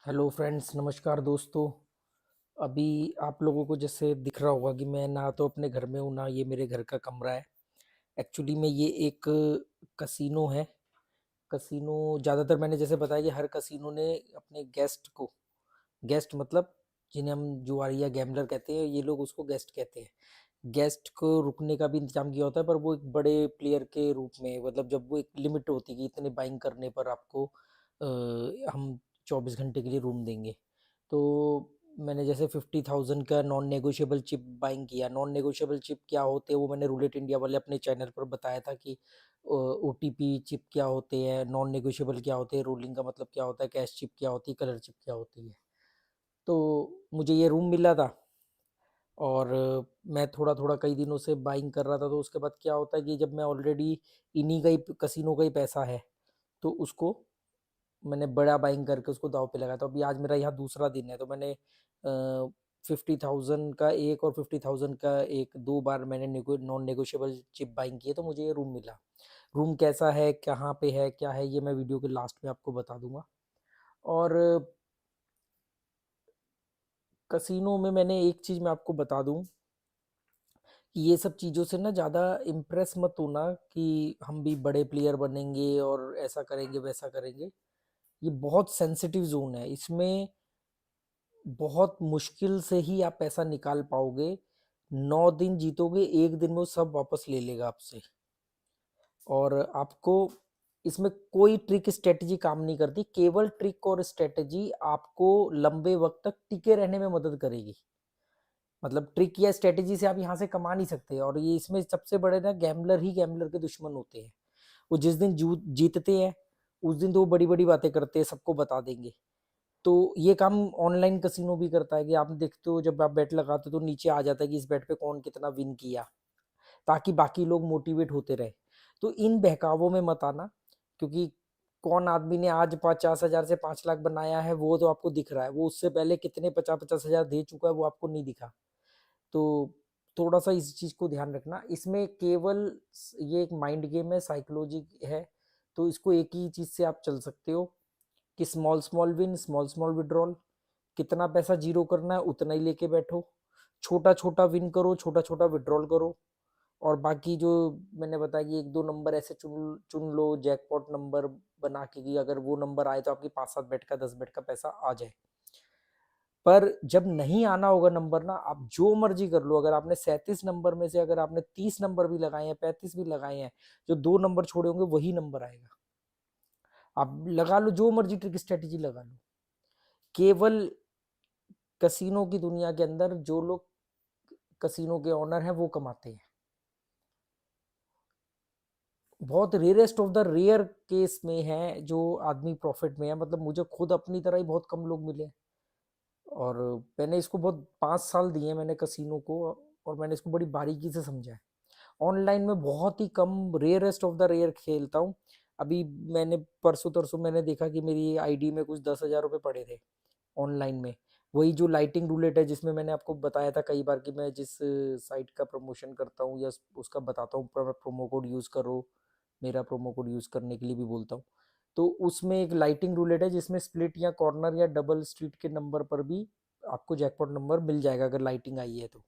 Hello friends, नमस्कार दोस्तों। अभी आप लोगों को जैसे दिख रहा होगा कि मैं ना तो अपने घर में हूँ, ना ये मेरे घर का कमरा है। एक्चुअली में ये एक कसिनो है। कसिनो ज़्यादातर मैंने जैसे बताया कि हर कसिनो ने अपने गेस्ट को, गेस्ट मतलब जिन्हें हम जुआरी या गैम्बलर कहते हैं, ये लोग उसको गेस्ट कहते हैं। गेस्ट को रुकने का भी इंतजाम किया होता है, पर वो एक बड़े प्लेयर के रूप में, मतलब जब वो एक लिमिट होती है कि इतने बाइंग करने पर आपको हम 24 घंटे के लिए रूम देंगे। तो मैंने जैसे 50,000 का नॉन नेगोशिएबल चिप बाइंग किया। नॉन नेगोशिएबल चिप क्या होते हैं वो मैंने रूलेट इंडिया वाले अपने चैनल पर बताया था कि ओटीपी चिप क्या होते हैं, नॉन नेगोशिएबल क्या होते हैं, रोलिंग का मतलब क्या होता है, कैश चिप क्या होती है, कलर चिप क्या होती है। तो मुझे ये रूम मिला था और मैं थोड़ा-थोड़ा कई दिनों से बाइंग कर रहा था। तो उसके बाद क्या होता है कि जब मैं ऑलरेडी इन्हीं का ही कसिनो का ही पैसा है, तो उसको मैंने बड़ा बाइंग करके उसको दाँव पे लगाया था। अभी आज मेरा यहाँ दूसरा दिन है, तो मैंने 50,000 का एक और 50,000 का एक, 2 बार मैंने नॉन नेगोशिएबल चिप बाइंग किए, तो मुझे ये रूम मिला। रूम कैसा है, कहाँ पे है, क्या है, ये मैं वीडियो के लास्ट में आपको बता दूँगा। और कसिनो में मैंने एक चीज़ मैं आपको बता दूँ कि ये सब चीज़ों से ना ज़्यादा इम्प्रेस मत होना कि हम भी बड़े प्लेयर बनेंगे और ऐसा करेंगे, वैसा करेंगे। ये बहुत सेंसिटिव ज़ोन है। इसमें बहुत मुश्किल से ही आप पैसा निकाल पाओगे। 9 दिन जीतोगे, 1 दिन में वो सब वापस ले लेगा आपसे। और आपको इसमें कोई ट्रिक स्ट्रैटेजी काम नहीं करती। केवल ट्रिक और स्ट्रैटेजी आपको लंबे वक़्त तक टिके रहने में मदद करेगी। मतलब ट्रिक या स्ट्रैटेजी से आप यहाँ से कमा नहीं सकते। और ये इसमें सबसे बड़े ना गैम्बलर ही गैम्बलर के दुश्मन होते हैं। वो जिस दिन जीतते हैं, उस दिन तो वो बड़ी-बड़ी बातें करते हैं, सबको बता देंगे। तो ये काम ऑनलाइन कसिनो भी करता है कि आप देखते हो जब आप बेट लगाते हो तो नीचे आ जाता है कि इस बेट पे कौन कितना विन किया, ताकि बाकी लोग मोटिवेट होते रहे। तो इन बहकावों में मत आना, क्योंकि कौन आदमी ने आज 50,000 से 5 लाख बनाया है वो तो आपको दिख रहा है, वो उससे पहले कितने 50-50 हजार दे चुका है वो आपको नहीं दिखा। तो थोड़ा सा इस चीज को ध्यान रखना। इसमें केवल ये एक माइंड गेम है, साइकोलॉजी है। तो इसको एक ही चीज से आप चल सकते हो कि small small win, small small withdrawal. कितना पैसा जीरो करना है उतना ही लेके बैठो। छोटा छोटा विन करो, छोटा छोटा विड्रॉल करो। और बाकी जो मैंने बताया कि एक दो नंबर ऐसे चुन चुन लो, जैकपॉट नंबर बना के कि अगर वो नंबर आए तो आपकी 5-7 बेट का, 10 बेट का पैसा आ जाए। पर जब नहीं आना होगा नंबर ना, आप जो मर्जी कर लो। अगर आपने 37 नंबर में से अगर आपने 30 नंबर भी लगाए हैं, 35 भी लगाए हैं, जो 2 नंबर छोड़े होंगे वही नंबर आएगा। आप लगा लो जो मर्जी ट्रिक स्ट्रेटेजी लगा लो। केवल कसिनो की दुनिया के अंदर जो लोग कसिनो के ओनर हैं वो कमाते हैं। बहुत rarest of the rare case में है जो आदमी प्रॉफिट में है। मतलब मुझे खुद अपनी तरह ही बहुत कम लोग मिले। और मैंने इसको बहुत 5 साल दिए मैंने कसिनो को, और मैंने इसको बड़ी बारीकी से समझा है। ऑनलाइन में बहुत ही कम, रेयरेस्ट ऑफ द रेयर खेलता हूँ। अभी मैंने परसों तरसों मैंने देखा कि मेरी आईडी में कुछ 10,000 रुपये पड़े थे ऑनलाइन में। वही जो लाइटिंग रूलेट है, जिसमें मैंने आपको बताया था कई बार कि मैं जिस साइट का प्रमोशन करता हूँ या उसका बताता हूँ प्रोमो कोड यूज़ करो, मेरा प्रोमो कोड यूज़ करने के लिए भी बोलता हूँ। तो उसमें एक लाइटिंग रूलेट है जिसमें स्प्लिट या कॉर्नर या डबल स्ट्रीट के नंबर पर भी आपको जैकपॉट नंबर मिल जाएगा अगर लाइटिंग आई है तो।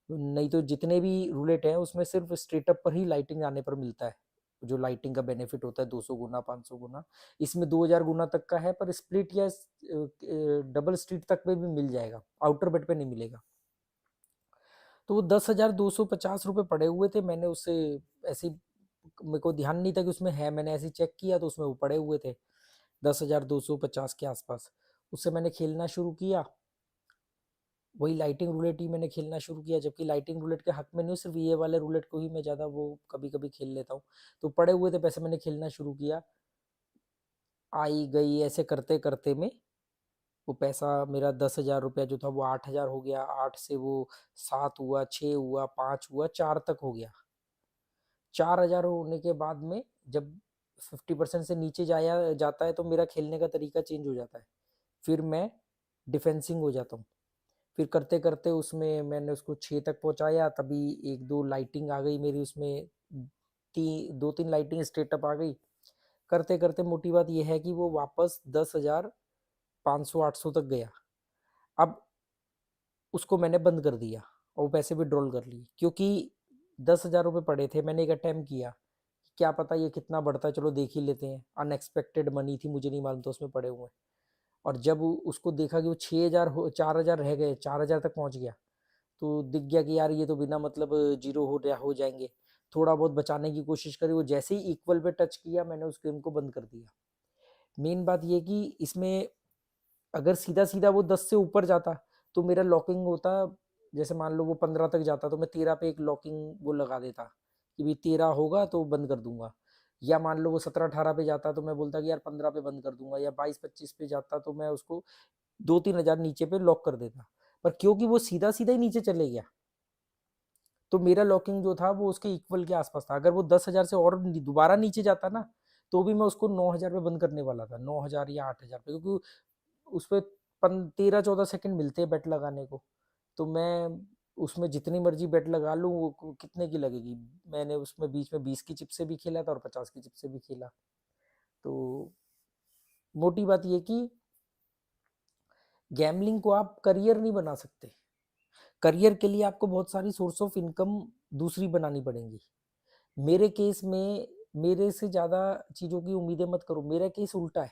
नहीं तो जितने भी रूलेट हैं उसमें सिर्फ स्ट्रेट अप पर ही लाइटिंग आने पर मिलता है। जो लाइटिंग का बेनिफिट होता है 200 गुना, 500 गुना, इसमें 2000 गुना तक का है। पर स्प्लिट या डबल स्ट्रीट तक पे भी मिल जाएगा, आउटर बेट पे नहीं मिलेगा। तो वो 10,250 रुपये पड़े हुए थे। मैंने उससे ऐसे मेरे को ध्यान नहीं था कि उसमें है, मैंने ऐसे चेक किया तो उसमें वो पड़े हुए थे 10,250 के आसपास। उससे मैंने खेलना शुरू किया। वही लाइटिंग रूलेट ही मैंने खेलना शुरू किया, जबकि लाइटिंग रूलेट के हक में नहीं, सिर्फ ये वाले रूलेट को ही मैं ज़्यादा वो कभी कभी खेल लेता हूँ। तो पड़े हुए थे पैसे, मैंने खेलना शुरू किया। आई गई ऐसे करते करते में वो पैसा मेरा 10,000 रुपया जो था वो 8,000 हो गया। 8 से वो 7 हुआ, 6 हुआ, 5 हुआ, 4 तक हो गया। 4,000 होने के बाद में जब 50% से नीचे जाया जाता है तो मेरा खेलने का तरीका चेंज हो जाता है। फिर मैं डिफेंसिंग हो जाता हूँ। फिर करते करते उसमें मैंने उसको 6 तक पहुंचाया, तभी एक दो लाइटिंग आ गई मेरी उसमें, 2-3 लाइटिंग स्ट्रेट अप आ गई। करते करते मोटी बात यह है कि वो वापस 10,000 500-800 तक गया। अब उसको मैंने बंद कर दिया और वो पैसे विड्रॉल कर लिए, क्योंकि 10,000 रुपये पड़े थे। मैंने एक अटेम्प्ट किया, क्या पता ये कितना बढ़ता है, चलो देख ही लेते हैं। अनएक्सपेक्टेड मनी थी, मुझे नहीं मालूम था उसमें पड़े हुए। और जब उसको देखा कि वो 6,000 हो, 4,000 रह गए, 4,000 तक पहुंच गया, तो दिख गया कि यार ये तो बिना मतलब जीरो हो जाएंगे। थोड़ा बहुत बचाने की कोशिश करी, वो जैसे ही इक्वल पे टच किया, मैंने उस गेम को बंद कर दिया। मेन बात ये कि इसमें अगर सीधा सीधा वो 10 से ऊपर जाता तो मेरा लॉकिंग होता, जैसे मान लो वो 15 तक जाता तो मैं 13 पे एक लॉकिंग वो लगा देता कि भाई 13 होगा तो बंद कर दूंगा। या मान लो वो 17-18 पे जाता तो मैं बोलता कि यार 15 पे बंद कर दूंगा। या 22-25 पे जाता तो मैं उसको 2-3 हजार नीचे पे लॉक कर देता। पर क्योंकि वो सीधा सीधा ही नीचे चले गया, तो मेरा लॉकिंग जो था वो उसके इक्वल के आसपास था। अगर वो 10,000 से और दोबारा नीचे जाता ना, तो भी मैं उसको 9,000 पे बंद करने वाला था, 9,000 या 8,000 पे, क्योंकि उस पे 13-14 सेकंड मिलते हैं बेट लगाने को। तो मैं उसमें जितनी मर्जी बेट लगा लूँ, वो कितने की लगेगी। मैंने उसमें बीच में 20 की चिप से भी खेला था और 50 की चिप से भी खेला। तो मोटी बात ये कि गैम्बलिंग को आप करियर नहीं बना सकते। करियर के लिए आपको बहुत सारी सोर्स ऑफ इनकम दूसरी बनानी पड़ेंगी। मेरे केस में मेरे से ज़्यादा चीज़ों की उम्मीदें मत करो। मेरा केस उल्टा है।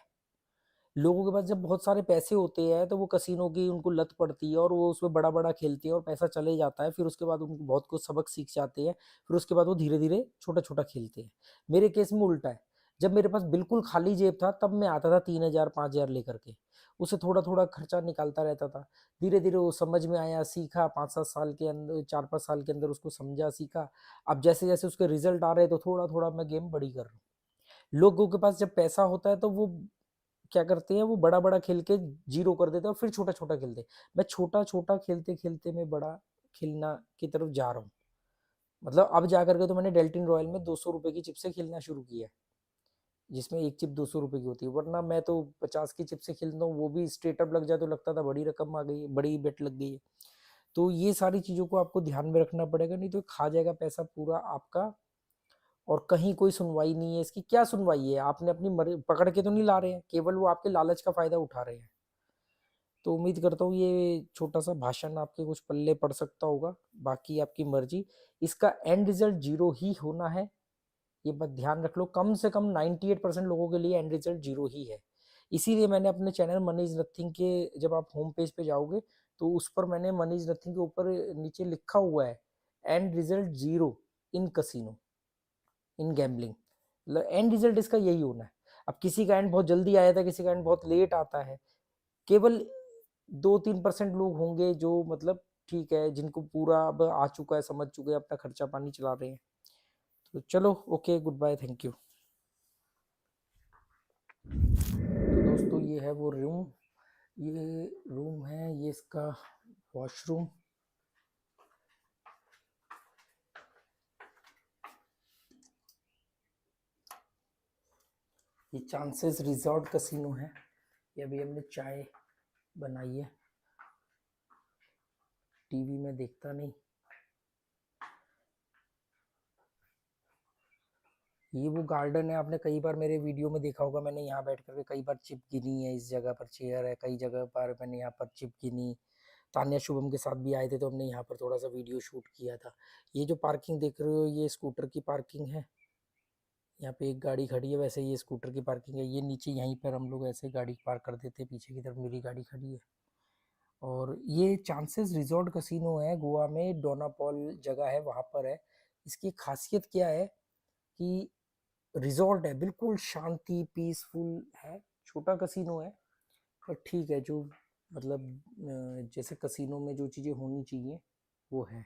लोगों के पास जब बहुत सारे पैसे होते हैं तो वो कसिनो की उनको लत पड़ती है और वो उसमें बड़ा बड़ा खेलते हैं और पैसा चले जाता है। फिर उसके बाद उनको बहुत कुछ सबक सीख जाते हैं। फिर उसके बाद वो धीरे धीरे छोटा छोटा खेलते हैं। मेरे केस में उल्टा है। जब मेरे पास बिल्कुल खाली जेब था तब मैं आता था 3,000 5,000 लेकर के, उसे थोड़ा थोड़ा खर्चा निकालता रहता था। धीरे धीरे वो समझ में आया, सीखा, 5-7 साल के अंदर, 4-5 साल के अंदर उसको समझा, सीखा। अब जैसे जैसे उसके रिजल्ट आ रहे हैं तो थोड़ा थोड़ा मैं गेम बड़ी कर रहा हूँ। लोगों के पास जब पैसा होता है तो वो क्या करते हैं, वो बड़ा बड़ा खेल के जीरो कर देते हैं और फिर छोटा छोटा खेलते हैं। मैं छोटा छोटा खेलते खेलते मैं बड़ा खेलना की तरफ जा रहा हूँ। मतलब अब जा करके तो मैंने डेल्टिन रॉयल में 200 रुपए की चिप से खेलना शुरू किया है, जिसमें एक चिप 200 रुपए की होती है। वरना मैं तो 50 की चिप से खेलता हूँ, वो भी स्ट्रेट अप लग जाए तो लगता था बड़ी रकम आ गई है, बड़ी बेट लग गई है। तो ये सारी चीजों को आपको ध्यान में रखना पड़ेगा, नहीं तो खा जाएगा पैसा पूरा आपका। और कहीं कोई सुनवाई नहीं है इसकी। क्या सुनवाई है? आपने अपनी पकड़ के तो नहीं ला रहे हैं, केवल वो आपके लालच का फायदा उठा रहे हैं। तो उम्मीद करता हूँ ये छोटा सा भाषण आपके कुछ पल्ले पड़ सकता होगा। बाकी आपकी मर्जी। इसका एंड रिजल्ट जीरो ही होना है, ये बात ध्यान रख लो। कम से कम 98% लोगों के लिए एंड रिजल्ट जीरो ही है। इसीलिए मैंने अपने चैनल मनी इज नथिंग के, जब आप होम पेज पे जाओगे तो उस पर मैंने मनी इज नथिंग के ऊपर नीचे लिखा हुआ है and result zero in casino, in gambling. मतलब एंड रिजल्ट इसका यही होना है। अब किसी का एंड बहुत जल्दी आया था, किसी का एंड बहुत लेट आता है। केवल 2-3% लोग होंगे जो मतलब ठीक है, जिनको पूरा अब आ चुका है, समझ चुके हैं, अपना खर्चा पानी चला रहे हैं। तो चलो, okay, good bye, thank you. तो दोस्तों ये है वो रूम, ये रूम है, ये इसका वॉशरूम। ये चांसेस रिजॉर्ट कसिनो है। ये अभी हमने चाय बनाई है, टीवी में देखता नहीं। ये वो गार्डन है, आपने कई बार मेरे वीडियो में देखा होगा, मैंने यहाँ बैठ करके कई बार चिप गिनी है। इस जगह पर चेयर है, कई जगह पर मैंने यहाँ पर चिप गिनी। तान्या शुभम के साथ भी आए थे तो हमने यहाँ पर थोड़ा सा वीडियो शूट किया था। ये जो पार्किंग देख रहे हो, ये स्कूटर की पार्किंग है। यहाँ पे एक गाड़ी खड़ी है, वैसे ये स्कूटर की पार्किंग है। ये नीचे यहीं पर हम लोग ऐसे गाड़ी पार्क कर देते हैं, पीछे की तरफ मेरी गाड़ी खड़ी है। और ये चांसेस रिजॉर्ट कसिनो है, गोवा में डोनापॉल जगह है, वहाँ पर है। इसकी खासियत क्या है कि रिजॉर्ट है, बिल्कुल शांति पीसफुल है। छोटा कसिनो है पर ठीक है, जो मतलब जैसे कसिनो में जो चीज़ें होनी चाहिए वो है।